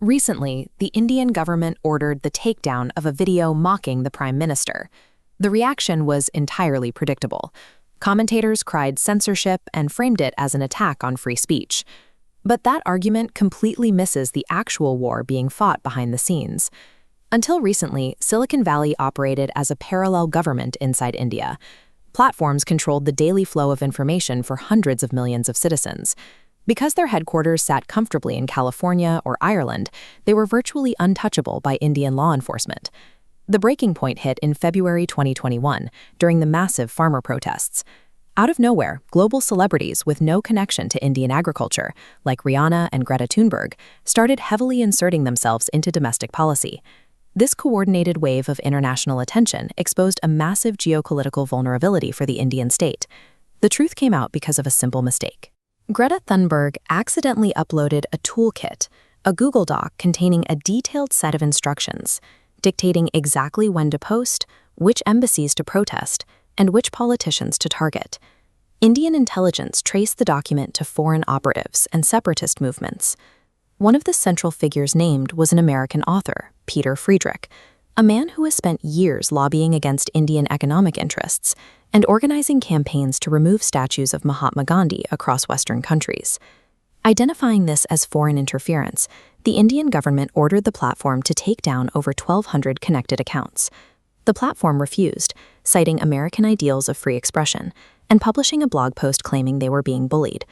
Recently, the Indian government ordered the takedown of a video mocking the Prime Minister. The reaction was entirely predictable. Commentators cried censorship and framed it as an attack on free speech. But that argument completely misses the actual war being fought behind the scenes. Until recently, Silicon Valley operated as a parallel government inside India. Platforms controlled the daily flow of information for hundreds of millions of citizens. Because their headquarters sat comfortably in California or Ireland, they were virtually untouchable by Indian law enforcement. The breaking point hit in February 2021, during the massive farmer protests. Out of nowhere, global celebrities with no connection to Indian agriculture, like Rihanna and Greta Thunberg, started heavily inserting themselves into domestic policy. This coordinated wave of international attention exposed a massive geopolitical vulnerability for the Indian state. The truth came out because of a simple mistake. Greta Thunberg accidentally uploaded a toolkit, a Google Doc containing a detailed set of instructions, dictating exactly when to post, which embassies to protest, and which politicians to target. Indian intelligence traced the document to foreign operatives and separatist movements. One of the central figures named was an American author, Peter Friedrich, a man who has spent years lobbying against Indian economic interests and organizing campaigns to remove statues of Mahatma Gandhi across Western countries. Identifying this as foreign interference, the Indian government ordered the platform to take down over 1,200 connected accounts. The platform refused, citing American ideals of free expression, and publishing a blog post claiming they were being bullied.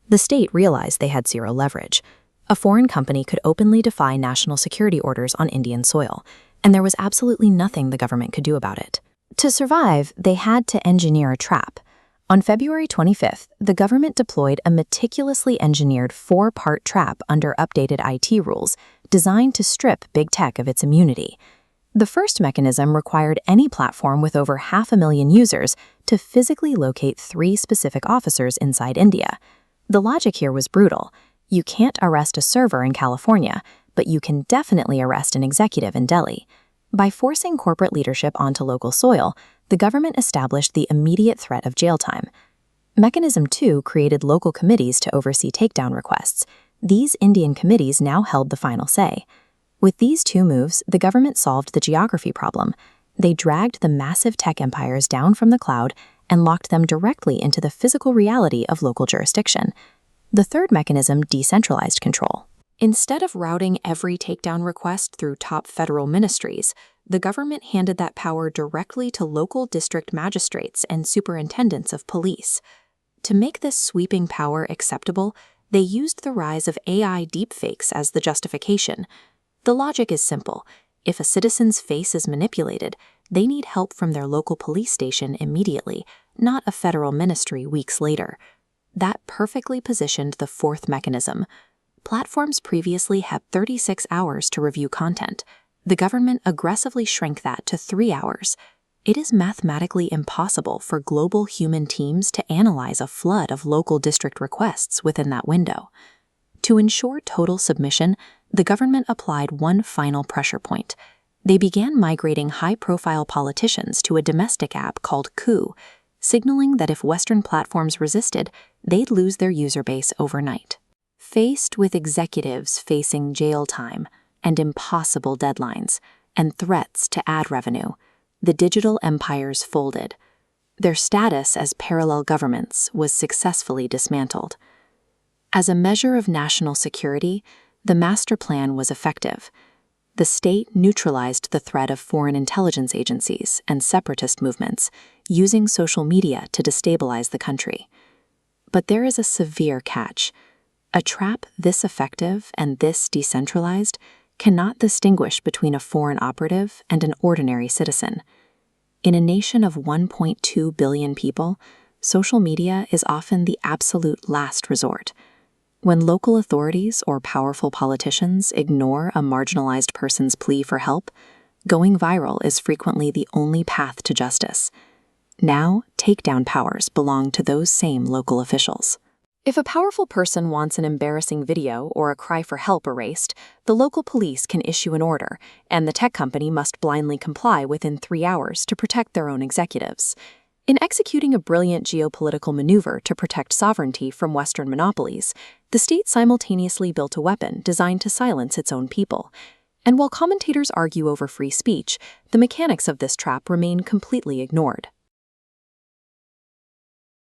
The state realized they had zero leverage. A foreign company could openly defy national security orders on Indian soil, and there was absolutely nothing the government could do about it. To survive, they had to engineer a trap. On February 25th, the government deployed a meticulously engineered 4-part trap under updated IT rules, designed to strip big tech of its immunity. The first mechanism required any platform with over 500,000 users to physically locate 3 specific officers inside India. The logic here was brutal. You can't arrest a server in California, but you can definitely arrest an executive in Delhi. By forcing corporate leadership onto local soil, the government established the immediate threat of jail time. Mechanism 2 created local committees to oversee takedown requests. These Indian committees now held the final say. With these 2 moves, the government solved the geography problem. They dragged the massive tech empires down from the cloud and locked them directly into the physical reality of local jurisdiction. The third mechanism decentralized control. Instead of routing every takedown request through top federal ministries, the government handed that power directly to local district magistrates and superintendents of police. To make this sweeping power acceptable, they used the rise of AI deepfakes as the justification. The logic is simple. If a citizen's face is manipulated, they need help from their local police station immediately, not a federal ministry weeks later. That perfectly positioned the fourth mechanism. Platforms previously had 36 hours to review content. The government aggressively shrank that to 3 hours. It is mathematically impossible for global human teams to analyze a flood of local district requests within that window. To ensure total submission, the government applied one final pressure point. They began migrating high-profile politicians to a domestic app called Coup, signaling that if Western platforms resisted, they'd lose their user base overnight. Faced with executives facing jail time and impossible deadlines and threats to ad revenue, the digital empires folded. Their status as parallel governments was successfully dismantled. As a measure of national security, the master plan was effective. The state neutralized the threat of foreign intelligence agencies and separatist movements, using social media to destabilize the country. But there is a severe catch. A trap this effective and this decentralized cannot distinguish between a foreign operative and an ordinary citizen. In a nation of 1.2 billion people, social media is often the absolute last resort. When local authorities or powerful politicians ignore a marginalized person's plea for help, going viral is frequently the only path to justice. Now, takedown powers belong to those same local officials. If a powerful person wants an embarrassing video or a cry for help erased, the local police can issue an order, and the tech company must blindly comply within 3 hours to protect their own executives. In executing a brilliant geopolitical maneuver to protect sovereignty from Western monopolies, the state simultaneously built a weapon designed to silence its own people. And while commentators argue over free speech, the mechanics of this trap remain completely ignored.